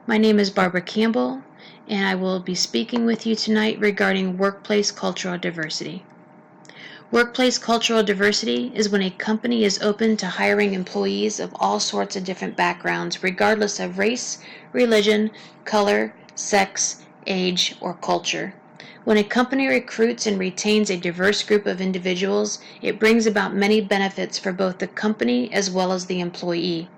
My name is Barbara Campbell, and I will be speaking with you tonight regarding workplace cultural diversity. Workplace cultural diversity is when a company is open to hiring employees of all sorts of different backgrounds, regardless of race, religion, color, sex, age, or culture. When a company recruits and retains a diverse group of individuals, it brings about many benefits for both the company as well as the employee.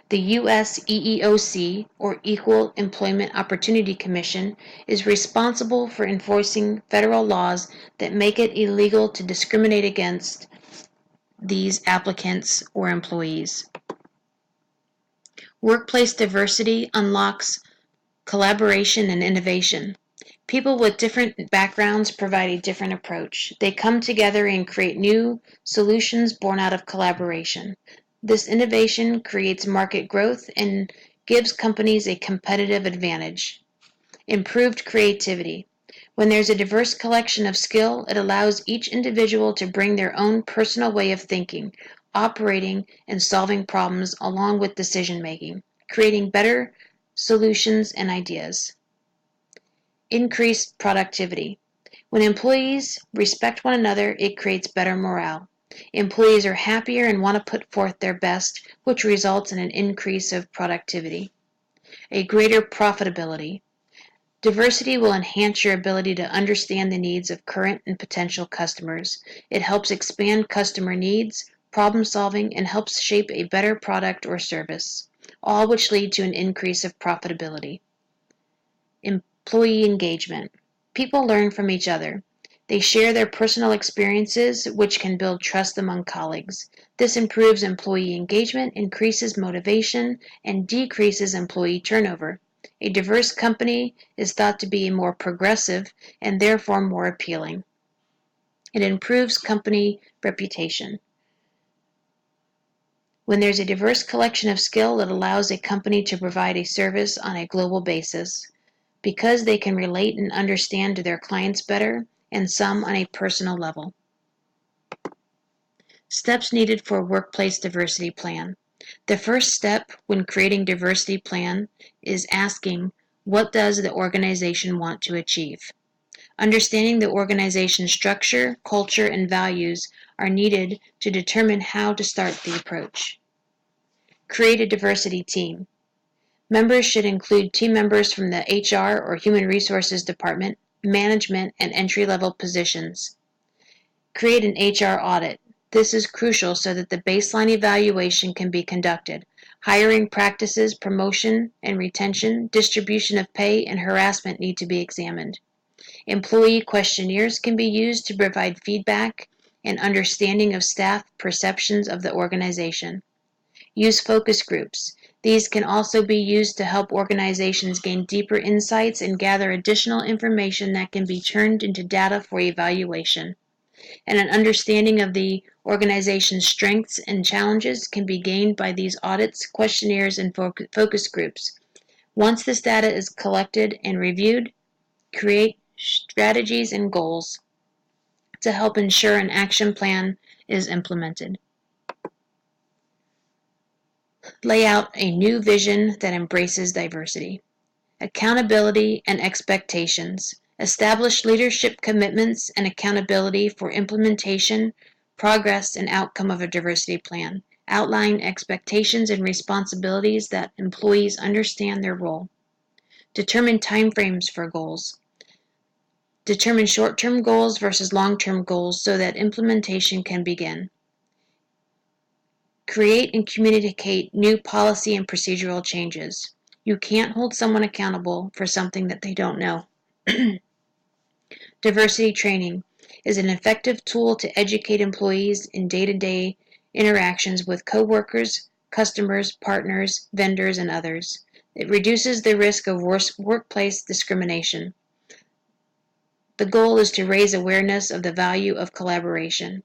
The U.S. EEOC, or Equal Employment Opportunity Commission, is responsible for enforcing federal laws that make it illegal to discriminate against these applicants or employees. Workplace diversity unlocks collaboration and innovation. People with different backgrounds provide a different approach. They come together and create new solutions born out of collaboration. This innovation creates market growth and gives companies a competitive advantage. Improved creativity. When there's a diverse collection of skill, it allows each individual to bring their own personal way of thinking, operating, and solving problems along with decision making, creating better solutions and ideas. Increased productivity. When employees respect one another, it creates better morale. Employees are happier and want to put forth their best, which results in an increase of productivity. A greater profitability. Diversity will enhance your ability to understand the needs of current and potential customers. It helps expand customer needs, problem solving, and helps shape a better product or service, all which lead to an increase of profitability. Employee engagement. People learn from each other. They share their personal experiences, which can build trust among colleagues. This improves employee engagement, increases motivation, and decreases employee turnover. A diverse company is thought to be more progressive and therefore more appealing. It improves company reputation. When there's a diverse collection of skill, it allows a company to provide a service on a global basis, because they can relate and understand to their clients better, and some on a personal level. Steps needed for a workplace diversity plan. The first step when creating diversity plan is asking, what does the organization want to achieve? Understanding the organization's structure, culture, and values are needed to determine how to start the approach. Create a diversity team. Members should include team members from the HR or Human Resources Department, management, and entry-level positions. Create an HR audit. This is crucial so that the baseline evaluation can be conducted. Hiring practices, promotion and retention, distribution of pay, and harassment need to be examined. Employee questionnaires can be used to provide feedback and understanding of staff perceptions of the organization. Use focus groups. These can also be used to help organizations gain deeper insights and gather additional information that can be turned into data for evaluation. And an understanding of the organization's strengths and challenges can be gained by these audits, questionnaires, and focus groups. Once this data is collected and reviewed, create strategies and goals to help ensure an action plan is implemented. Lay out a new vision that embraces diversity. Accountability and expectations. Establish leadership commitments and accountability for implementation, progress, and outcome of a diversity plan. Outline expectations and responsibilities that employees understand their role. Determine timeframes for goals. Determine short-term goals versus long-term goals so that implementation can begin. Create and communicate new policy and procedural changes. You can't hold someone accountable for something that they don't know. Diversity training is an effective tool to educate employees in day-to-day interactions with coworkers, customers, partners, vendors, and others. It reduces the risk of workplace discrimination. The goal is to raise awareness of the value of collaboration.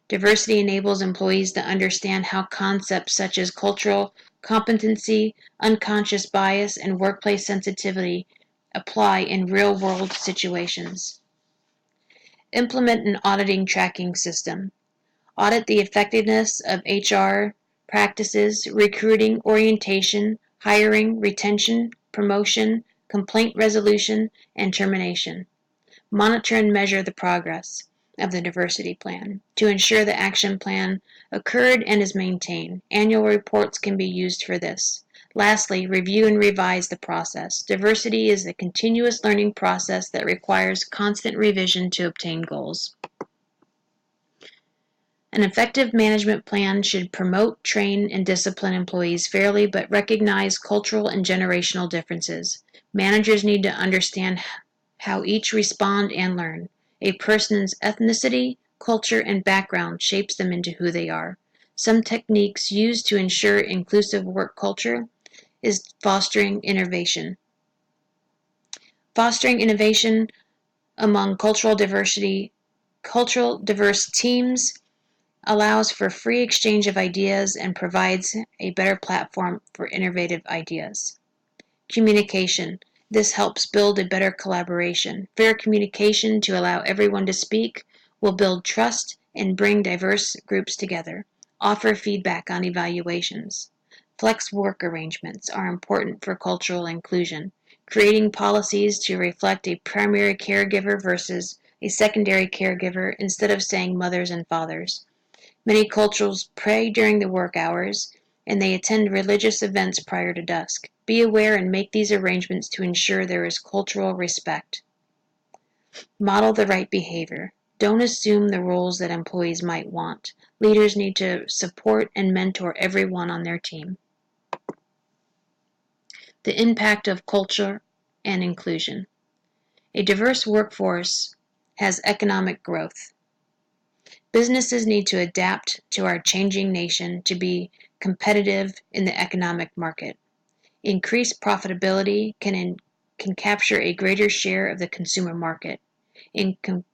Diversity enables employees to understand how concepts such as cultural competency, unconscious bias, and workplace sensitivity apply in real-world situations. Implement an auditing tracking system. Audit the effectiveness of HR practices, recruiting, orientation, hiring, retention, promotion, complaint resolution, and termination. Monitor and measure the progress of the diversity plan to ensure the action plan occurred and is maintained. Annual reports can be used for this. Lastly, review and revise the process. Diversity is a continuous learning process that requires constant revision to obtain goals. An effective management plan should promote, train, and discipline employees fairly but recognize cultural and generational differences. Managers need to understand how each respond and learn. A person's ethnicity, culture, and background shapes them into who they are. Some techniques used to ensure inclusive work culture is fostering innovation. Fostering innovation among cultural diverse teams allows for free exchange of ideas and provides a better platform for innovative ideas. Communication. This helps build a better collaboration. Fair communication to allow everyone to speak will build trust and bring diverse groups together. Offer feedback on evaluations. Flex work arrangements are important for cultural inclusion. Creating policies to reflect a primary caregiver versus a secondary caregiver instead of saying mothers and fathers. Many cultures pray during the work hours, and they attend religious events prior to dusk. Be aware and make these arrangements to ensure there is cultural respect. Model the right behavior. Don't assume the roles that employees might want. Leaders need to support and mentor everyone on their team. The impact of culture and inclusion. A diverse workforce has economic growth. Businesses need to adapt to our changing nation to be competitive in the economic market. Increased profitability can capture a greater share of the consumer market.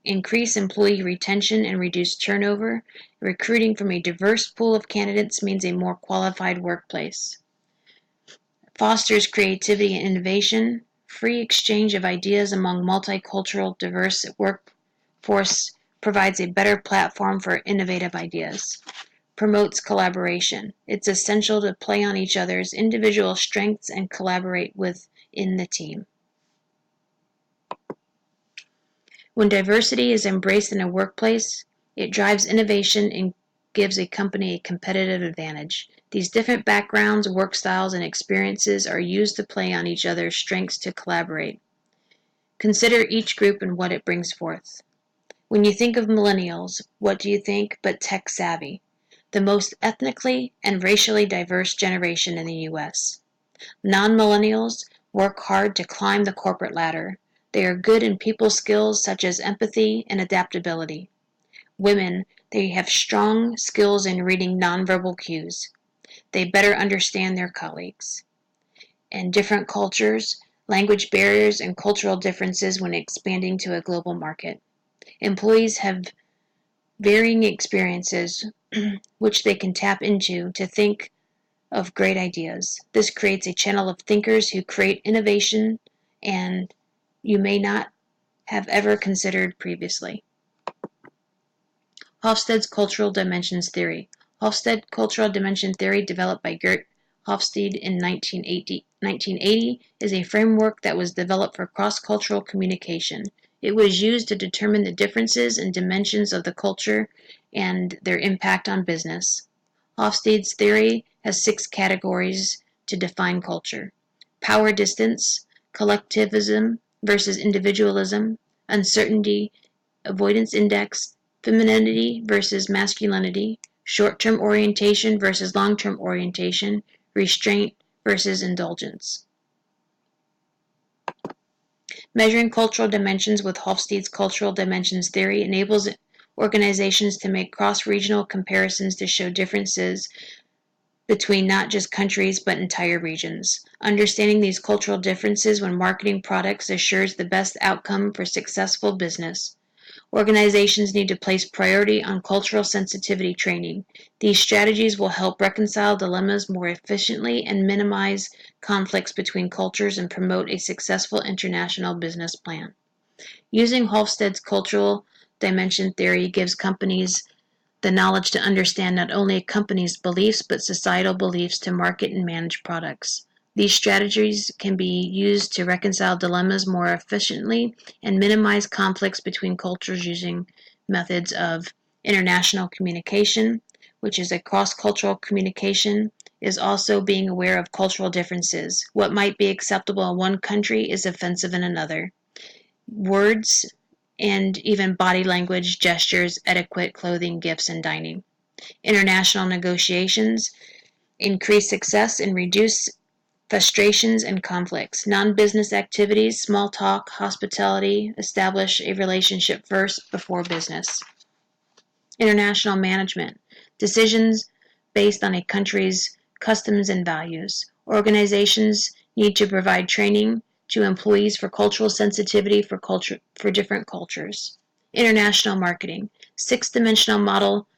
Increase employee retention and reduce turnover. Recruiting from a diverse pool of candidates means a more qualified workplace. Fosters creativity and innovation. Free exchange of ideas among multicultural, diverse workforce provides a better platform for innovative ideas. Promotes collaboration. It's essential to play on each other's individual strengths and collaborate within the team. When diversity is embraced in a workplace, it drives innovation and gives a company a competitive advantage. These different backgrounds, work styles, and experiences are used to play on each other's strengths to collaborate. Consider each group and what it brings forth. When you think of millennials, what do you think but tech savvy? The most ethnically and racially diverse generation in the U.S. Non-millennials work hard to climb the corporate ladder. They are good in people skills such as empathy and adaptability. Women, they have strong skills in reading nonverbal cues. They better understand their colleagues. And different cultures, language barriers, and cultural differences when expanding to a global market. Employees have varying experiences which they can tap into to think of great ideas. This creates a channel of thinkers who create innovation and you may not have ever considered previously. Hofstede's Cultural Dimensions Theory. Hofstede Cultural Dimension Theory, developed by Gert Hofstede in 1980, is a framework that was developed for cross-cultural communication. It was used to determine the differences and dimensions of the culture and their impact on business. Hofstede's theory has 6 categories to define culture: power distance, collectivism versus individualism, uncertainty, avoidance index, femininity versus masculinity, short-term orientation versus long-term orientation, restraint versus indulgence. Measuring cultural dimensions with Hofstede's Cultural Dimensions Theory enables organizations to make cross-regional comparisons to show differences between not just countries but entire regions. Understanding these cultural differences when marketing products assures the best outcome for successful business. Organizations need to place priority on cultural sensitivity training. These strategies will help reconcile dilemmas more efficiently and minimize conflicts between cultures and promote a successful international business plan. Using Hofstede's Cultural Dimension Theory gives companies the knowledge to understand not only a company's beliefs but societal beliefs to market and manage products. These strategies can be used to reconcile dilemmas more efficiently and minimize conflicts between cultures using methods of international communication, which is a cross-cultural communication, is also being aware of cultural differences. What might be acceptable in one country is offensive in another. Words and even body language, gestures, etiquette, clothing, gifts, and dining. International negotiations increase success and reduce frustrations and conflicts. Non-business activities, small talk, hospitality, establish a relationship first before business. International management, decisions based on a country's customs and values. Organizations need to provide training to employees for cultural sensitivity for different cultures. International marketing, six-dimensional model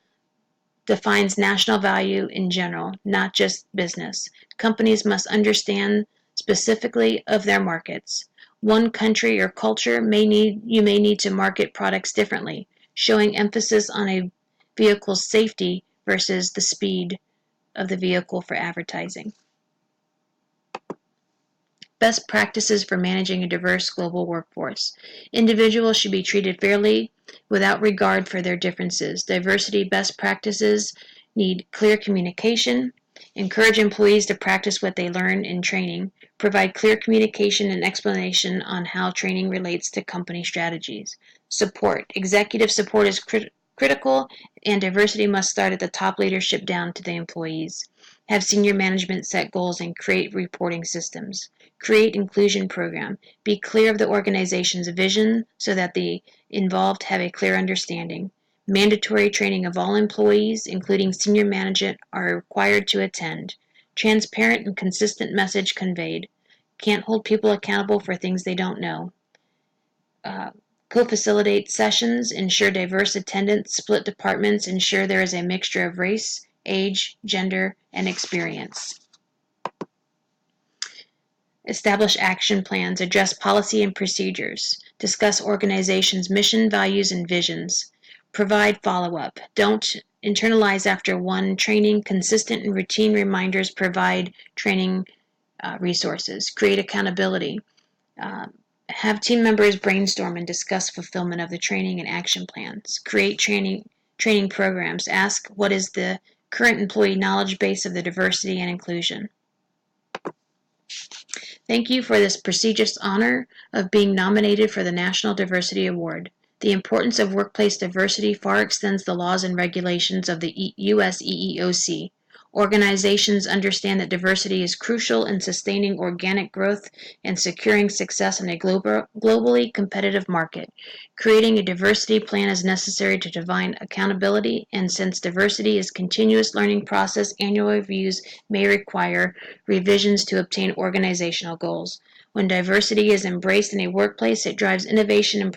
defines national value in general, not just business. Companies must understand specifically of their markets. One country or culture you may need to market products differently, showing emphasis on a vehicle's safety versus the speed of the vehicle for advertising. Best practices for managing a diverse global workforce. Individuals should be treated fairly without regard for their differences. Diversity best practices need clear communication. Encourage employees to practice what they learn in training. Provide clear communication and explanation on how training relates to company strategies. Support. Executive support is critical, and diversity must start at the top leadership down to the employees. Have senior management set goals and create reporting systems. Create inclusion program. Be clear of the organization's vision so that the involved have a clear understanding. Mandatory training of all employees, including senior management, are required to attend. Transparent and consistent message conveyed. Can't hold people accountable for things they don't know. Co-facilitate sessions, ensure diverse attendance, split departments, ensure there is a mixture of race, age, gender, and experience. Establish action plans, address policy and procedures, discuss organization's mission, values, and visions. Provide follow-up. Don't internalize after one training. Consistent and routine reminders provide training resources. Create accountability. Have team members brainstorm and discuss fulfillment of the training and action plans. Create training programs. Ask what is the current employee knowledge base of the diversity and inclusion. Thank you for this prestigious honor of being nominated for the National Diversity Award. The importance of workplace diversity far extends the laws and regulations of the U.S. EEOC. Organizations understand that diversity is crucial in sustaining organic growth and securing success in a globally competitive market. Creating a diversity plan is necessary to define accountability, and since diversity is a continuous learning process, annual reviews may require revisions to obtain organizational goals. When diversity is embraced in a workplace, it drives innovation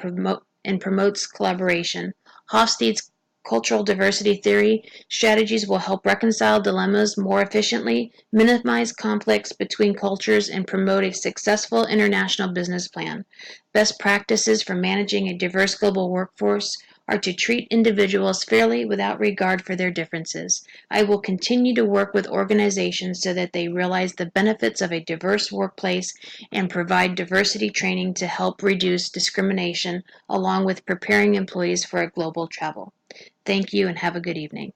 and promotes collaboration. Hofstede's cultural diversity theory strategies will help reconcile dilemmas more efficiently, minimize conflicts between cultures, and promote a successful international business plan. Best practices for managing a diverse global workforce are to treat individuals fairly without regard for their differences. I will continue to work with organizations so that they realize the benefits of a diverse workplace and provide diversity training to help reduce discrimination along with preparing employees for a global travel. Thank you and have a good evening.